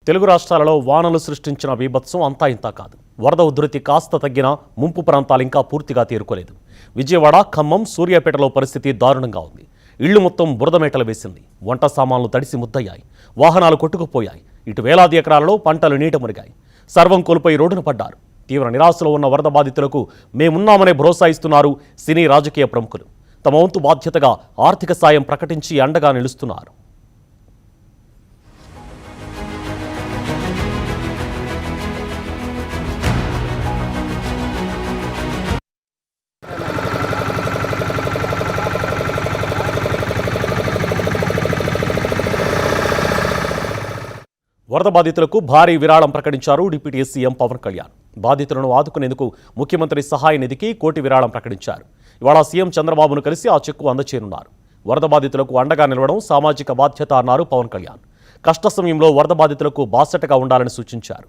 తెలుగు రాష్ట్రాలలో వానలు సృష్టించిన బీభత్సం అంతా ఇంతా కాదు. వరద ఉధృతి కాస్త తగ్గినా ముంపు ప్రాంతాలు ఇంకా పూర్తిగా తేరుకోలేదు. విజయవాడ, ఖమ్మం, సూర్యాపేటలో పరిస్థితి దారుణంగా ఉంది. ఇళ్లు మొత్తం బురదమేటలు వేసింది. వంట సామాన్లు తడిసి ముద్దయ్యాయి. వాహనాలు కొట్టుకుపోయాయి. ఇటు వేలాది ఎకరాలలో పంటలు నీట మునిగాయి. సర్వం కోల్పోయి రోడ్డున పడ్డారు. తీవ్ర నిరాశలో ఉన్న వరద బాధితులకు మేమున్నామనే భరోసా ఇస్తున్నారు సినీ రాజకీయ ప్రముఖులు. తమ వంతు బాధ్యతగా ఆర్థిక సాయం ప్రకటించి అండగా నిలుస్తున్నారు. వరద బాధితులకు భారీ విరాళం ప్రకటించారు డిప్యూటీ సీఎం పవన్ కళ్యాణ్. బాధితులను ఆదుకునేందుకు ముఖ్యమంత్రి సహాయ నిధికి 1 కోటి విరాళం ప్రకటించారు. ఇవాళ సీఎం చంద్రబాబును కలిసి ఆ చెక్కు అందచేయనున్నారు. వరద బాధితులకు అండగా నిలవడం సామాజిక బాధ్యత అన్నారు పవన్ కళ్యాణ్. కష్ట సమయంలో వరద బాధితులకు బాసటగా ఉండాలని సూచించారు.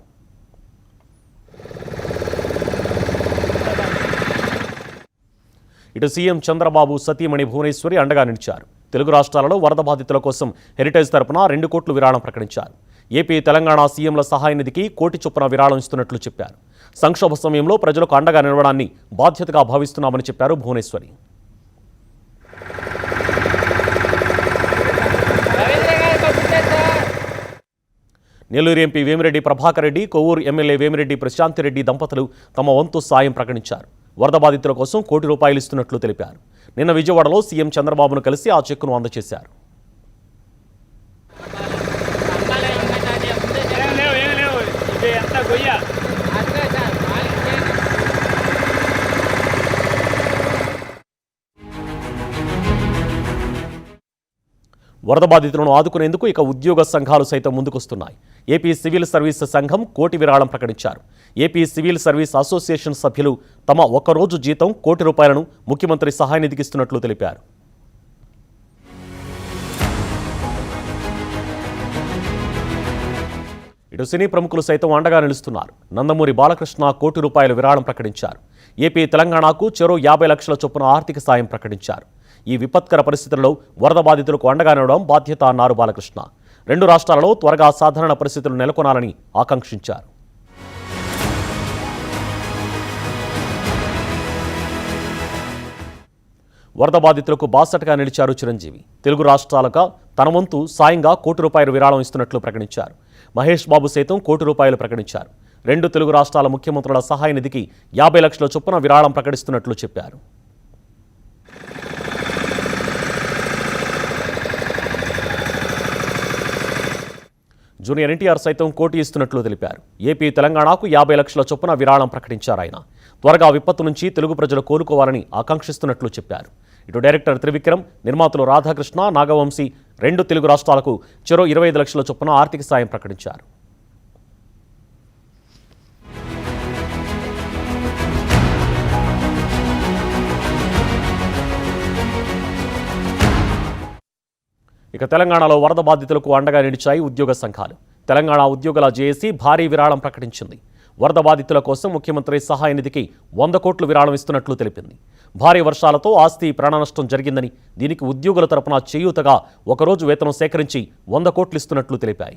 ఇటు సీఎం చంద్రబాబు సతీమణి భువనేశ్వరి అండగా నిలిచారు. తెలుగు రాష్ట్రాలలో వరద బాధితుల కోసం హెరిటేజ్ తరపున 2 కోట్లు విరాళం ప్రకటించారు. ఏపీ, తెలంగాణ సీఎంల సహాయ నిధికి 1 కోటి చొప్పున విరాళం ఇస్తున్నట్లు చెప్పారు. సంక్షోభ సమయంలో ప్రజలకు అండగా నిలవడాన్ని బాధ్యతగా భావిస్తున్నామని చెప్పారు భువనేశ్వరి. నెల్లూరు ఎంపీ వేమిరెడ్డి ప్రభాకర్ రెడ్డి, కొవ్వూరు ఎమ్మెల్యే వేమిరెడ్డి ప్రశాంతిరెడ్డి దంపతులు తమ వంతు సాయం ప్రకటించారు. వరద బాధితుల కోసం 1 కోటి రూపాయలు ఇస్తున్నట్లు తెలిపారు. నిన్న విజయవాడలో సీఎం చంద్రబాబును కలిసి ఆ చెక్కును అందజేశారు. వరద బాధితులను ఆదుకునేందుకు ఇక ఉద్యోగ సంఘాలు సైతం ముందుకొస్తున్నాయి. ఏపీ సివిల్ సర్వీస్ సంఘం 1 కోటి విరాళం ప్రకటించారు. ఏపీ సివిల్ సర్వీస్ అసోసియేషన్ సభ్యులు తమ ఒక్కరోజు జీతం 1 కోటి రూపాయలను ముఖ్యమంత్రి సహాయ నిధికి ఇస్తున్నట్లు తెలిపారు. ఇటు సినీ ప్రముఖులు సైతం అండగా నిలుస్తున్నారు. నందమూరి బాలకృష్ణ 1 కోటి రూపాయల విరాళం ప్రకటించారు. ఏపీ, తెలంగాణకు చెరో 50 లక్షల చొప్పున ఆర్థిక సాయం ప్రకటించారు. ఈ విపత్కర పరిస్థితుల్లో వరద బాధితులకు అండగా నిలవడం బాధ్యత అన్నారు బాలకృష్ణ. 2 రాష్ట్రాలలో త్వరగా సాధారణ పరిస్థితులు నెలకొనాలని ఆకాంక్షించారు. వరద బాధితులకు బాసటగా నిలిచారు చిరంజీవి. తెలుగు రాష్ట్రాలకు తన వంతు సాయంగా 1 కోటి రూపాయల విరాళం ఇస్తున్నట్లు ప్రకటించారు. మహేష్ బాబు సైతం 1 కోటి రూపాయలు ప్రకటించారు. 2 తెలుగు రాష్ట్రాల ముఖ్యమంత్రుల సహాయ నిధికి 50 లక్షల చొప్పున విరాళం ప్రకటిస్తున్నట్లు చెప్పారు. జూనియర్ ఎన్టీఆర్ సైతం 1 కోటి ఇస్తున్నట్లు తెలిపారు. ఏపీ, తెలంగాణకు 50 లక్షల చొప్పున విరాళం ప్రకటించారు ఆయన. త్వరగా విపత్తు నుంచి తెలుగు ప్రజలు కోలుకోవాలని ఆకాంక్షిస్తున్నట్లు చెప్పారు. ఇటు డైరెక్టర్ త్రివిక్రమ్, నిర్మాతలు రాధాకృష్ణ, నాగవంశీ 2 తెలుగు రాష్ట్రాలకు చెరో 25 లక్షల చొప్పున ఆర్థిక సాయం ప్రకటించారు. ఇక తెలంగాణలో వరద బాధితులకు అండగా నిలిచాయి ఉద్యోగ సంఘాలు. తెలంగాణ ఉద్యోగుల జేఏసీ భారీ విరాళం ప్రకటించింది. వరద బాధితుల కోసం ముఖ్యమంత్రి సహాయ నిధికి 100 కోట్లు విరాళం ఇస్తున్నట్లు తెలిపింది. భారీ వర్షాలతో ఆస్తి ప్రాణనష్టం జరిగిందని, దీనికి ఉద్యోగుల తరపున చేయూతగా 1 రోజు వేతనం సేకరించి 100 కోట్లు ఇస్తున్నట్లు తెలిపాయి.